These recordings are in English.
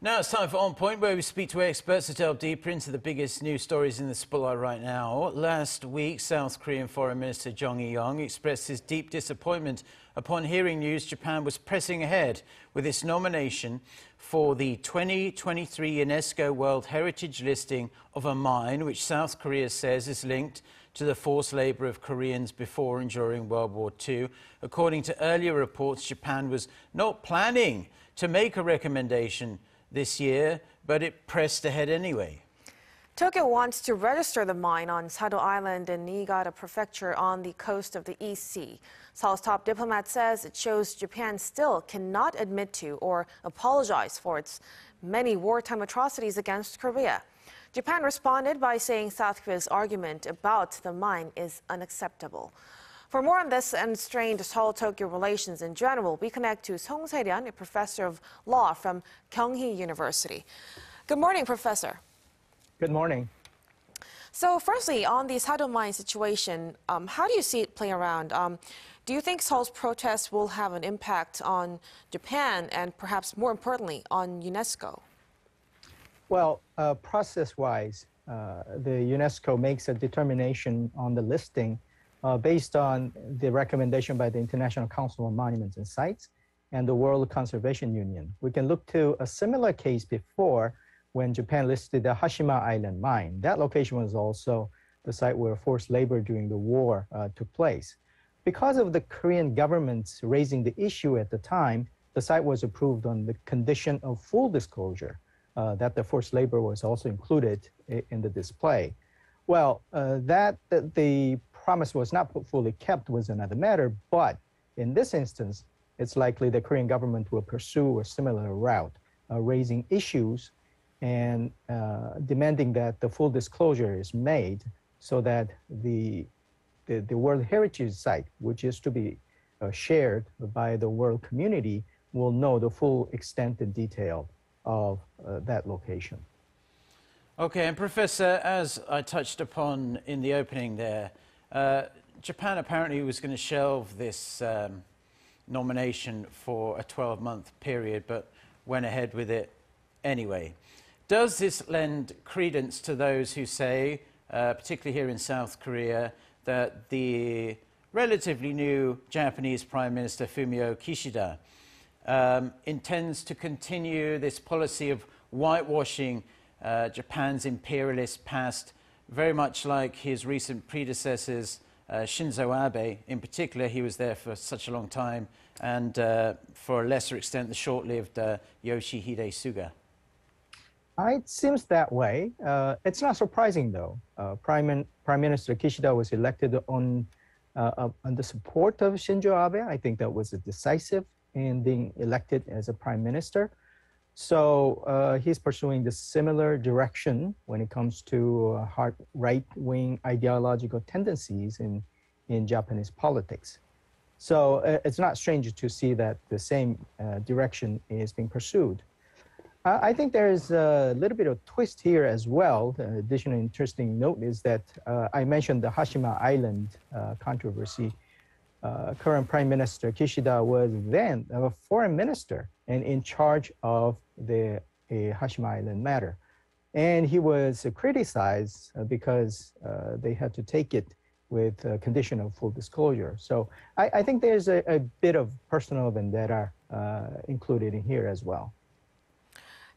Now it's time for On Point, where we speak to experts to delve deeper into the biggest news stories in the spotlight right now. Last week, South Korean Foreign Minister Chung Eui-yong expressed his deep disappointment upon hearing news Japan was pressing ahead with its nomination for the 2023 UNESCO World Heritage listing of a mine which South Korea says is linked to the forced labor of Koreans before and during World War II. According to earlier reports, Japan was not planning to make a recommendation this year, but it pressed ahead anyway. Tokyo wants to register the mine on Sado Island in Niigata Prefecture on the coast of the East Sea. Seoul's top diplomat says it shows Japan still cannot admit to or apologize for its many wartime atrocities against Korea. Japan responded by saying South Korea's argument about the mine is unacceptable. For more on this and strained Seoul-Tokyo relations in general, we connect to Song Se-ryun, a professor of law from Kyunghee University. Good morning, Professor. Good morning. So firstly, on the Sado mine situation, how do you see it play around? Do you think Seoul's protests will have an impact on Japan and perhaps more importantly on UNESCO? Well, process-wise, the UNESCO makes a determination on the listing based on the recommendation by the International Council on Monuments and Sites and the World Conservation Union. We can look to a similar case before when Japan listed the Hashima Island mine. That location was also the site where forced labor during the war took place. Because of the Korean government's raising the issue at the time, the site was approved on the condition of full disclosure that the forced labor was also included in the display. Well, that the promise was not fully kept was another matter, but in this instance, it's likely the Korean government will pursue a similar route, raising issues and demanding that the full disclosure is made so that the World Heritage Site, which is to be shared by the world community, will know the full extent and detail of that location. Okay, and Professor, as I touched upon in the opening there, Japan apparently was going to shelve this nomination for a 12-month period, but went ahead with it anyway. Does this lend credence to those who say, particularly here in South Korea, that the relatively new Japanese Prime Minister Fumio Kishida intends to continue this policy of whitewashing Japan's imperialist past, very much like his recent predecessors, Shinzo Abe? In particular, he was there for such a long time, and for a lesser extent, the short-lived Yoshihide Suga. It seems that way. It's not surprising, though. Prime Minister Kishida was elected on the support of Shinzo Abe. I think that was decisive in being elected as a prime minister. So he's pursuing the similar direction when it comes to hard right-wing ideological tendencies in Japanese politics. So it's not strange to see that the same direction is being pursued. I think there's a little bit of twist here as well. An additional interesting note is that I mentioned the Hashima Island controversy. Current Prime Minister Kishida was then a foreign minister and in charge of the Hashima Island matter. And he was criticized because they had to take it with a condition of full disclosure. So I think there's a bit of personal vendetta included in here as well.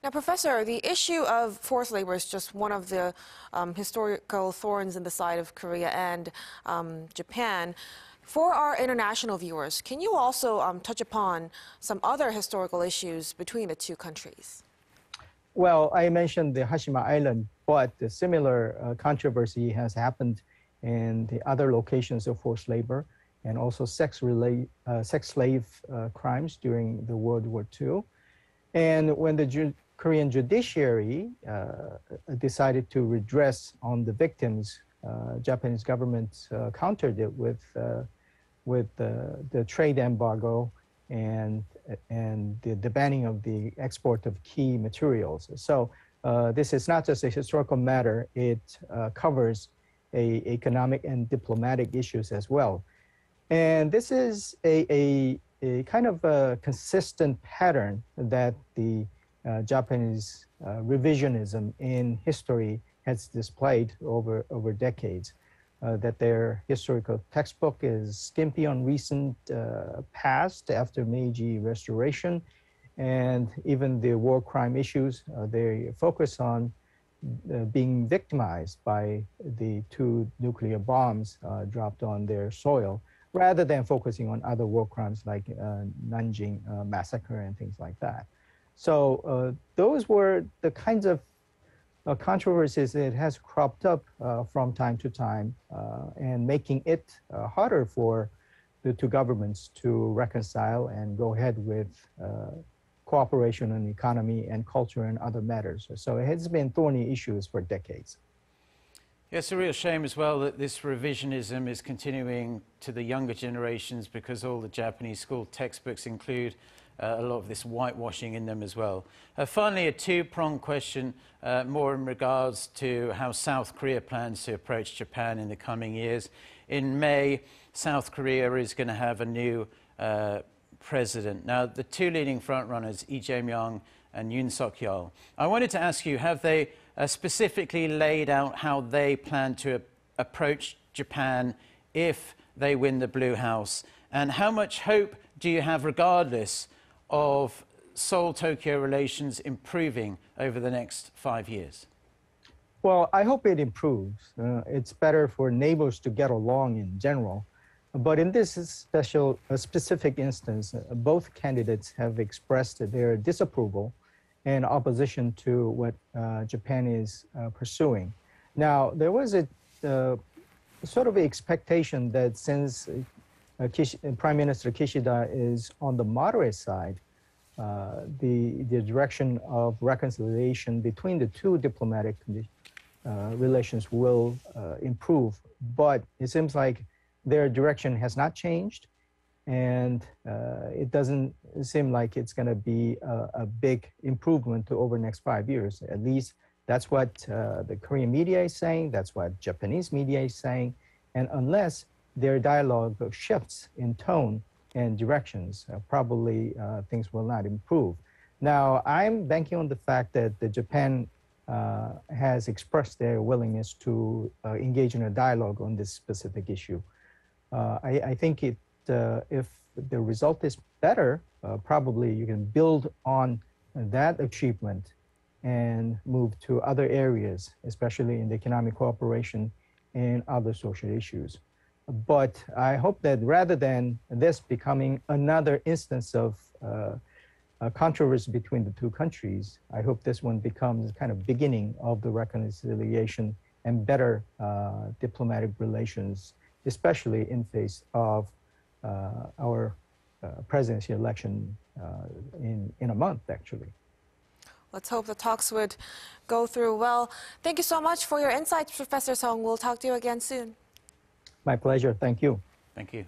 Now, Professor, the issue of forced labor is just one of the historical thorns in the side of Korea and Japan. For our international viewers, can you also touch upon some other historical issues between the two countries? Well, I mentioned the Hashima Island, but a similar controversy has happened in the other locations of forced labor and also sex slave crimes during the World War II. And when the Korean judiciary decided to redress on the victims, Japanese government countered it with the trade embargo and the banning of the export of key materials. So this is not just a historical matter, it covers economic and diplomatic issues as well. And this is a kind of a consistent pattern that the Japanese revisionism in history has displayed over decades. That their historical textbook is skimpy on recent past after Meiji Restoration, and even the war crime issues, they focus on being victimized by the 2 nuclear bombs dropped on their soil, rather than focusing on other war crimes like Nanjing massacre and things like that. So those were the kinds of controversies that has cropped up from time to time, and making it harder for the 2 governments to reconcile and go ahead with cooperation on economy and culture and other matters. So it has been thorny issues for decades. Yeah, it's a real shame as well that this revisionism is continuing to the younger generations, because all the Japanese school textbooks include a lot of this whitewashing in them as well. Finally, a 2-pronged question, more in regards to how South Korea plans to approach Japan in the coming years. In May, South Korea is going to have a new president. Now, the 2 leading frontrunners, Eui-yong and Yoon Suk-yeol, I wanted to ask you, have they specifically laid out how they plan to approach Japan if they win the Blue House? And how much hope do you have, regardless of Seoul-Tokyo relations improving over the next 5 years? Well, I hope it improves. It's better for neighbors to get along in general. But in this specific instance, both candidates have expressed their disapproval and opposition to what Japan is pursuing. Now, there was a sort of expectation that since Prime Minister Kishida is on the moderate side, the direction of reconciliation between the 2 diplomatic relations will improve. But it seems like their direction has not changed, and it doesn't seem like it's going to be a big improvement over the next 5 years. At least that's what the Korean media is saying, that's what Japanese media is saying, and unless their dialogue shifts in tone and directions, probably things will not improve. Now, I'm banking on the fact that Japan has expressed their willingness to engage in a dialogue on this specific issue. I think if the result is better, probably you can build on that achievement and move to other areas, especially in the economic cooperation and other social issues. But I hope that rather than this becoming another instance of a controversy between the 2 countries, I hope this one becomes kind of beginning of the reconciliation and better diplomatic relations, especially in face of our presidency election in a month, actually. Let's hope the talks would go through well. Thank you so much for your insights, Professor Song. We'll talk to you again soon. My pleasure. Thank you. Thank you.